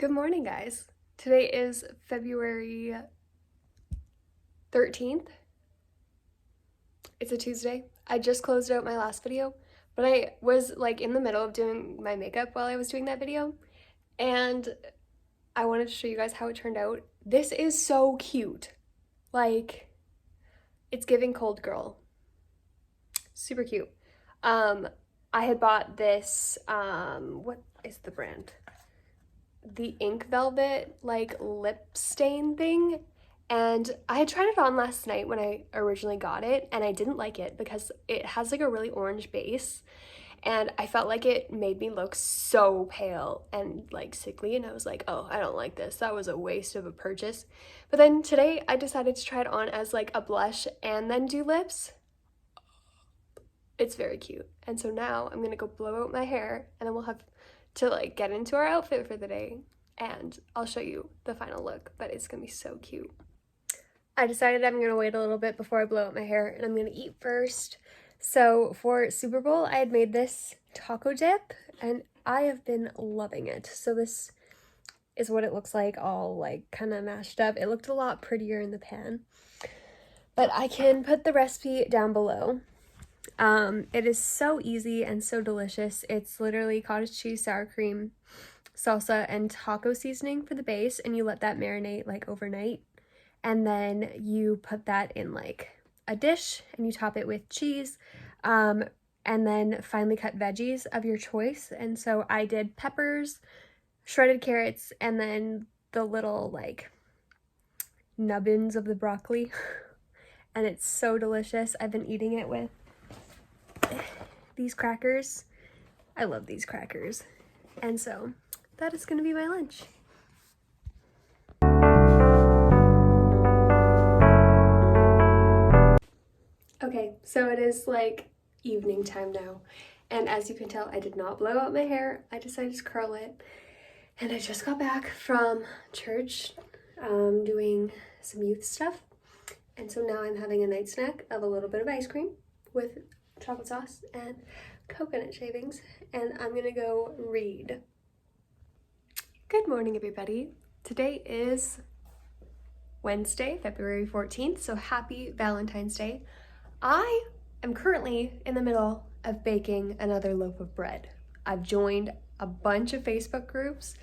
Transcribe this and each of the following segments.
Good morning, guys. Today is February 13th. It's a Tuesday. I just closed out my last video, but I was like in the middle of doing my makeup while I was doing that video, and I wanted to show you guys how it turned out. This is so cute. Like, it's giving cold girl. Super cute. I had bought this, what is the brand? The Ink Velvet like lip stain thing, and I had tried it on last night when I originally got it, and I didn't like it because it has like a really orange base, and I felt like it made me look so pale and like sickly, and I was like, oh, I don't like this. That was a waste of a purchase. But then today I decided to try it on as like a blush and then do lips. It's very cute. And so now I'm gonna go blow out my hair, and then we'll have to like get into our outfit for the day, and I'll show you the final look, but it's gonna be so cute. I decided I'm gonna wait a little bit before I blow out my hair, and I'm gonna eat first. So for Super Bowl, I had made this taco dip, and I have been loving it. So this is what it looks like, all like kind of mashed up. It looked a lot prettier in the pan, but I can put the recipe down below. It is so easy and so delicious. It's literally cottage cheese, sour cream, salsa, and taco seasoning for the base, and you let that marinate like overnight, and then you put that in like a dish and you top it with cheese, and then finely cut veggies of your choice. And so I did peppers, shredded carrots, and then the little like nubbins of the broccoli, and it's so delicious. I've been eating it with these crackers. I love these crackers. And so that is going to be my lunch. Okay, so it is like evening time now. And as you can tell, I did not blow out my hair. I decided to curl it. And I just got back from church doing some youth stuff. And so now I'm having a night snack of a little bit of ice cream with chocolate sauce and coconut shavings, and I'm gonna go read. Good morning, everybody. Today is Wednesday, February 14th, so happy Valentine's Day. I am currently in the middle of baking another loaf of bread. I've joined a bunch of Facebook groups,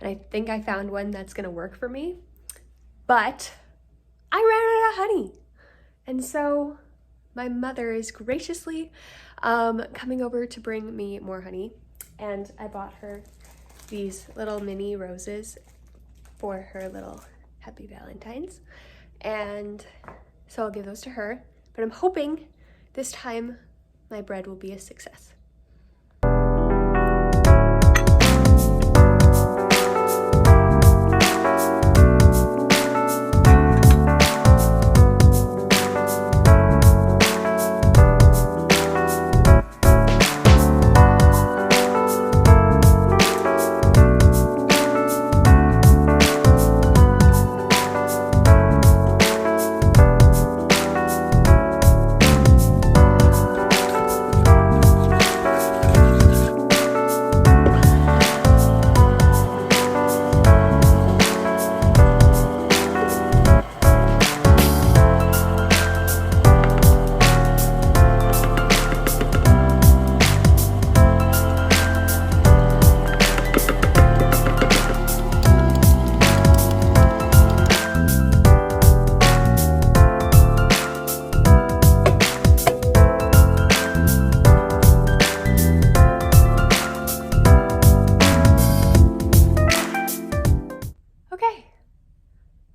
and I think I found one that's gonna work for me, but I ran out of honey, and so my mother is graciously coming over to bring me more honey, and I bought her these little mini roses for her little happy Valentine's, and so I'll give those to her, but I'm hoping this time my bread will be a success.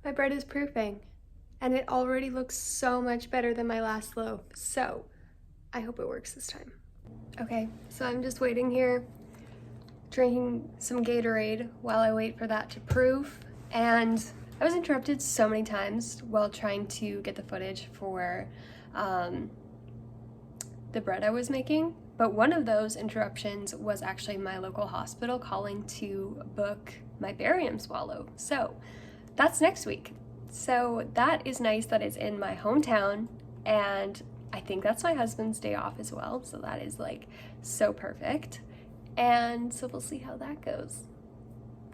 My bread is proofing, and it already looks so much better than my last loaf, so I hope it works this time. Okay, so I'm just waiting here, drinking some Gatorade while I wait for that to proof, and I was interrupted so many times while trying to get the footage for the bread I was making, but one of those interruptions was actually my local hospital calling to book my barium swallow. So that's next week. So that is nice that it's in my hometown, and I think that's my husband's day off as well, so that is like so perfect. And so we'll see how that goes.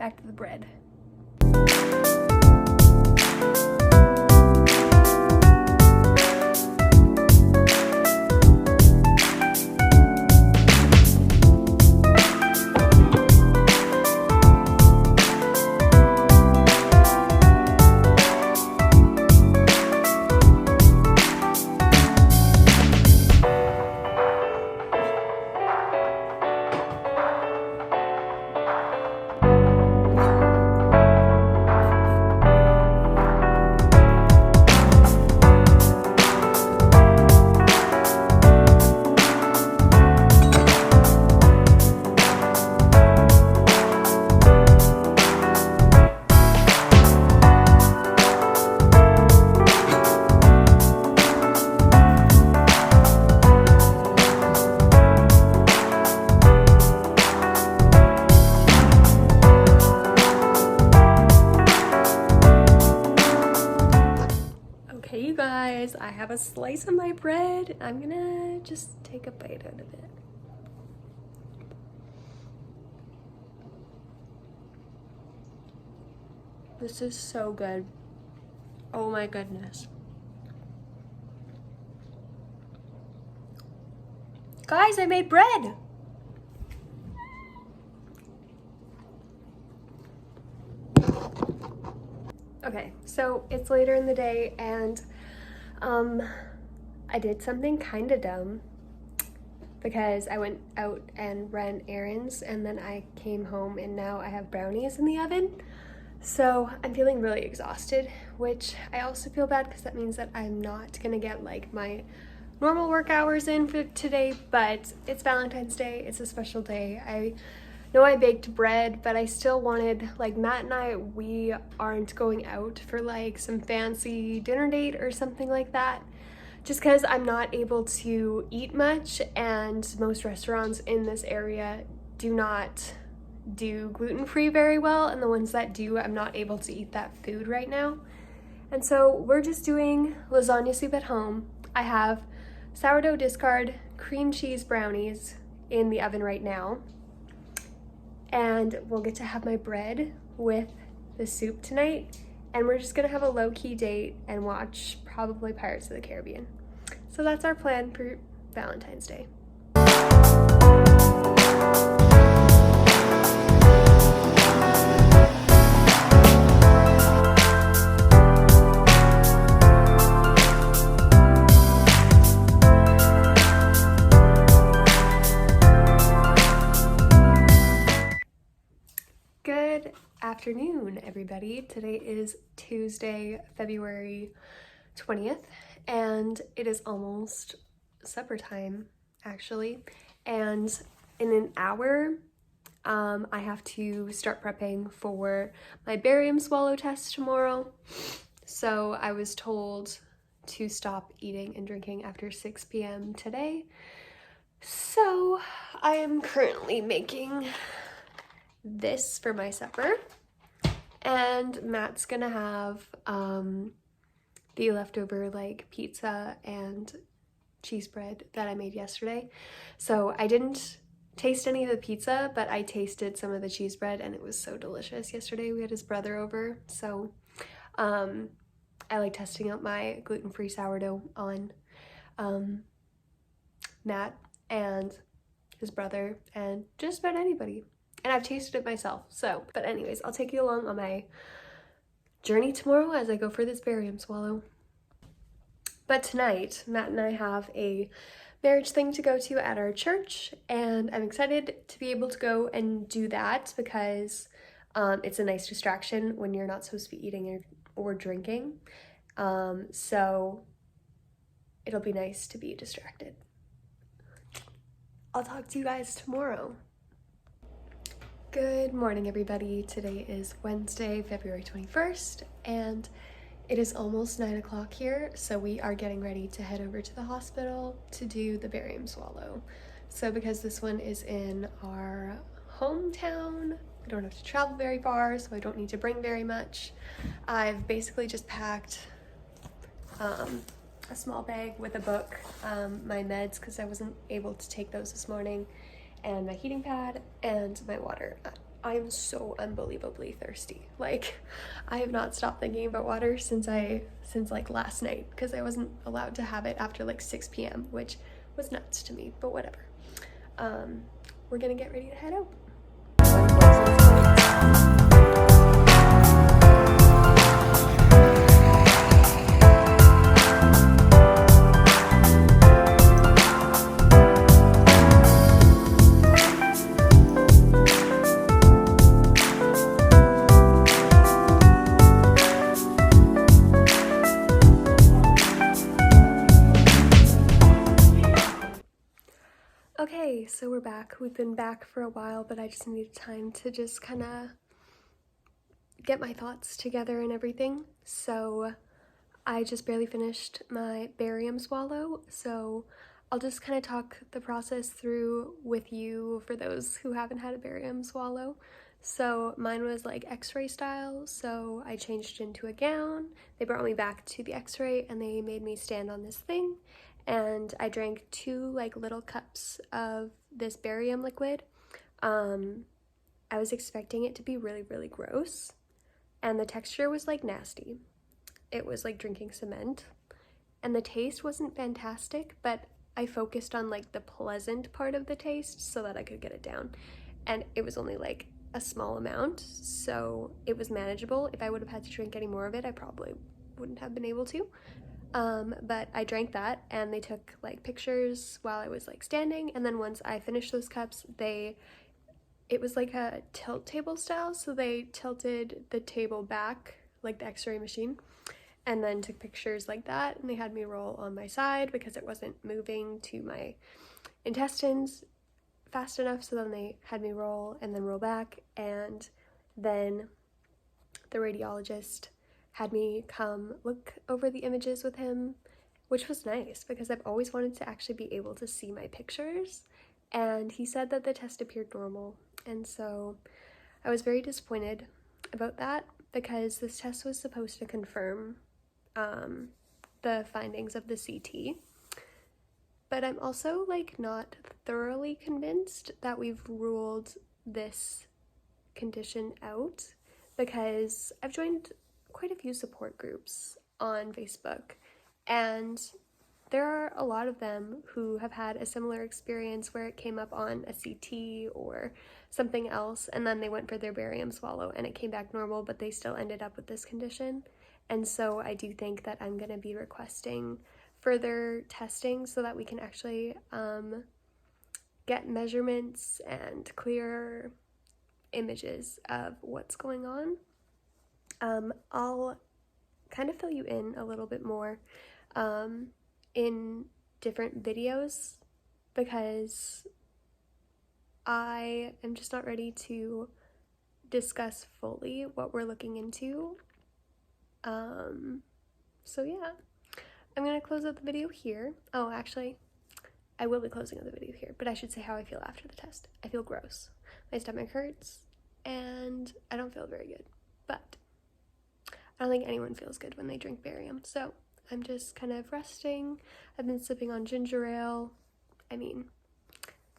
Back to the bread. Okay, you guys, I have a slice of my bread. I'm gonna just take a bite out of it. This is so good. Oh my goodness. Guys, I made bread! Okay, so it's later in the day and I did something kind of dumb because I went out and ran errands and then I came home and now I have brownies in the oven. So I'm feeling really exhausted, which I also feel bad because that means that I'm not gonna get like my normal work hours in for today, but it's Valentine's Day, it's a special day. I know I baked bread, but I still wanted, like Matt and I, we aren't going out for like some fancy dinner date or something like that, just because I'm not able to eat much and most restaurants in this area do not do gluten-free very well, and the ones that do, I'm not able to eat that food right now. And so we're just doing lasagna soup at home. I have sourdough discard cream cheese brownies in the oven right now. And we'll get to have my bread with the soup tonight. And we're just gonna have a low-key date and watch probably Pirates of the Caribbean. So that's our plan for Valentine's Day. Good afternoon, everybody. Today is Tuesday, February 20th, and it is almost supper time, actually. And in an hour, I have to start prepping for my barium swallow test tomorrow. So I was told to stop eating and drinking after 6 p.m. today. So I am currently making this for my supper, and Matt's gonna have the leftover like pizza and cheese bread that I made yesterday. So I didn't taste any of the pizza, but I tasted some of the cheese bread and it was so delicious. Yesterday we had his brother over, so I like testing out my gluten-free sourdough on Matt and his brother and just about anybody. And I've tasted it myself, so. But anyways, I'll take you along on my journey tomorrow as I go for this barium swallow. But tonight, Matt and I have a marriage thing to go to at our church, and I'm excited to be able to go and do that because it's a nice distraction when you're not supposed to be eating or drinking. So it'll be nice to be distracted. I'll talk to you guys tomorrow. Good morning, everybody. Today is Wednesday, February 21st, and it is almost 9 o'clock here, so we are getting ready to head over to the hospital to do the barium swallow. So because this one is in our hometown, I don't have to travel very far, so I don't need to bring very much. I've basically just packed a small bag with a book, my meds, because I wasn't able to take those this morning, and my heating pad and my water. I am so unbelievably thirsty. Like, I have not stopped thinking about water since like last night, because I wasn't allowed to have it after like 6 p.m., which was nuts to me, but whatever. We're gonna get ready to head out. Okay, so we're back. We've been back for a while, but I just needed time to just kind of get my thoughts together and everything. So I just barely finished my barium swallow, so I'll just kind of talk the process through with you for those who haven't had a barium swallow. So mine was like x-ray style, so I changed into a gown. They brought me back to the x-ray and they made me stand on this thing, and I drank 2 like little cups of this barium liquid. I was expecting it to be really, really gross, and the texture was like nasty. It was like drinking cement, and the taste wasn't fantastic, but I focused on like the pleasant part of the taste so that I could get it down, and it was only like a small amount, so it was manageable. If I would have had to drink any more of it, I probably wouldn't have been able to. But I drank that, and they took like pictures while I was like standing, and then once I finished those cups, it was like a tilt table style, so they tilted the table back like the x-ray machine, and then took pictures like that, and they had me roll on my side because it wasn't moving to my intestines fast enough, so then they had me roll and then roll back, and then the radiologist had me come look over the images with him, which was nice because I've always wanted to actually be able to see my pictures, and he said that the test appeared normal, and so I was very disappointed about that because this test was supposed to confirm the findings of the CT, but I'm also like not thoroughly convinced that we've ruled this condition out, because I've joined quite a few support groups on Facebook, and there are a lot of them who have had a similar experience where it came up on a CT or something else, and then they went for their barium swallow and it came back normal, but they still ended up with this condition. And so I do think that I'm going to be requesting further testing so that we can actually get measurements and clear images of what's going on. I'll kind of fill you in a little bit more in different videos, because I am just not ready to discuss fully what we're looking into. So yeah, I'm gonna close out the video here. Oh, actually, I will be closing out the video here, but I should say how I feel after the test. I feel gross. My stomach hurts, and I don't feel very good, but I don't think anyone feels good when they drink barium, so I'm just kind of resting. I've been sipping on ginger ale. I mean,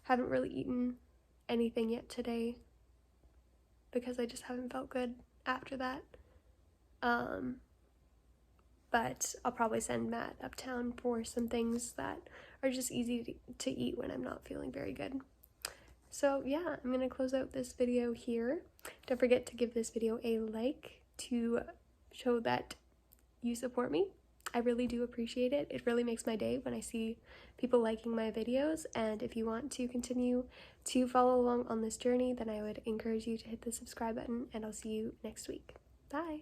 haven't really eaten anything yet today because I just haven't felt good after that. But I'll probably send Matt uptown for some things that are just easy to eat when I'm not feeling very good. So yeah, I'm gonna close out this video here. Don't forget to give this video a like to show that you support me. I really do appreciate it. It really makes my day when I see people liking my videos, and if you want to continue to follow along on this journey, then I would encourage you to hit the subscribe button, and I'll see you next week. Bye!